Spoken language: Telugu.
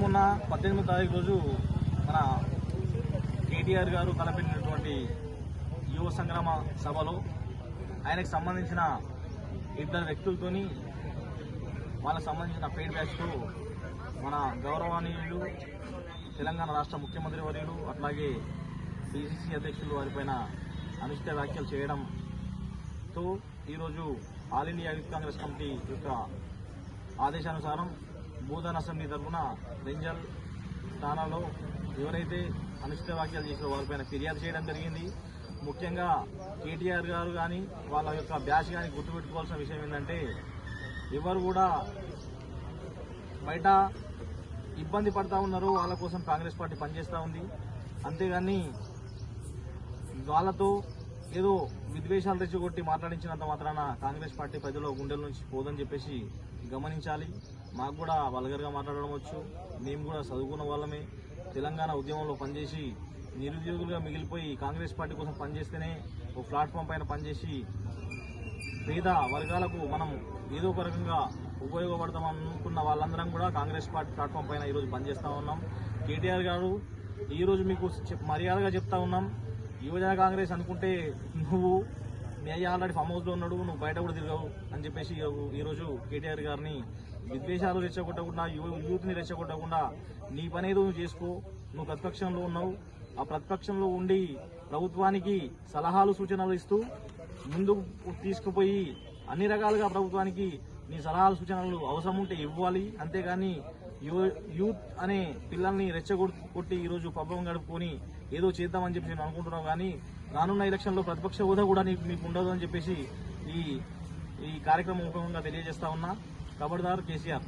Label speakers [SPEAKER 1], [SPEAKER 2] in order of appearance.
[SPEAKER 1] మొన్న 18వ తారీఖు రోజు మన కేటీఆర్ గారు తలపెట్టినటువంటి యువ సంగ్రామ సభలో ఆయనకు సంబంధించిన ఇద్దరు వ్యక్తులతోని వాళ్ళకు సంబంధించిన పెయిడ్ బ్యాచ్తో మన గౌరవనీయులు తెలంగాణ రాష్ట్ర ముఖ్యమంత్రి వర్యులు అట్లాగే పిసిసి అధ్యక్షులు వారిపైన అనుచిత వ్యాఖ్యలు చేయడంతో ఈరోజు all India youth Congress committee యొక్క ఆదేశానుసారం భూదాన్ అసెంబ్లీ తరఫున రెంజల్ స్థానాల్లో ఎవరైతే అనుచిత వ్యాఖ్యలు చేసిన వారిపైన ఫిర్యాదు చేయడం జరిగింది. ముఖ్యంగా కేటీఆర్ గారు కానీ వాళ్ళ యొక్క బ్యాచ్ కానీ గుర్తుపెట్టుకోవాల్సిన విషయం ఏంటంటే ఎవరు కూడా బయట ఇబ్బంది పడతా ఉన్నారు, వాళ్ళ కోసం కాంగ్రెస్ పార్టీ పనిచేస్తూ ఉంది. అంతేగాని వాళ్ళతో ఏదో విద్వేషాలు రెచ్చగొట్టి మాట్లాడించినంత మాత్రాన కాంగ్రెస్ పార్టీ ప్రజల గుండెల నుంచి పోదని చెప్పేసి గమనించాలి. మాకు కూడా వల్గర్గా మాట్లాడడం వచ్చు. మేము కూడా చదువుకున్న వాళ్ళమే. తెలంగాణ ఉద్యమంలో పనిచేసి నిరుద్యోగులుగా మిగిలిపోయి కాంగ్రెస్ పార్టీ కోసం పనిచేస్తేనే ఒక ప్లాట్ఫామ్ పైన పనిచేసి పేద వర్గాలకు మనం ఏదో ఒక రకంగా ఉపయోగపడతాం అనుకున్న వాళ్ళందరం కూడా కాంగ్రెస్ పార్టీ ప్లాట్ఫామ్ పైన ఈరోజు పనిచేస్తూ ఉన్నాం. కేటీఆర్ గారు ఈరోజు మీకు మర్యాదగా చెప్తా ఉన్నాం, యువజన కాంగ్రెస్ అనుకుంటే నువ్వు నీ అయ్యా ఆల్రెడీ ఫామ్ హౌస్లో ఉన్నాడు, నువ్వు బయట కూడా తిరగవు అని చెప్పేసి ఈరోజు కేటీఆర్ గారిని విద్వేషాలు రెచ్చగొట్టకుండా యూత్ని రెచ్చగొట్టకుండా నీ పనేదో నువ్వు చేసుకో, నువ్వు ప్రతిపక్షంలో ఉన్నావు, ఆ ప్రతిపక్షంలో ఉండి ప్రభుత్వానికి సలహాలు సూచనలు ఇస్తూ ముందుకు తీసుకుపోయి అన్ని రకాలుగా ప్రభుత్వానికి నీ సలహాలు సూచనలు అవసరం ఉంటే ఇవ్వాలి. అంతేగాని యూత్ అనే పిల్లల్ని రెచ్చగొట్టి ఈరోజు పబ్బం గడుపుకొని ఏదో చేద్దామని చెప్పి నేను అనుకుంటున్నాను. కానీ రానున్న ఎలక్షన్లో ప్రతిపక్ష హోదా కూడా మీకు ఉండదు అని చెప్పేసి ఈ కార్యక్రమం ముఖ్యంగా తెలియజేస్తా ఉన్నా. ఖబర్దార్ కేసీఆర్.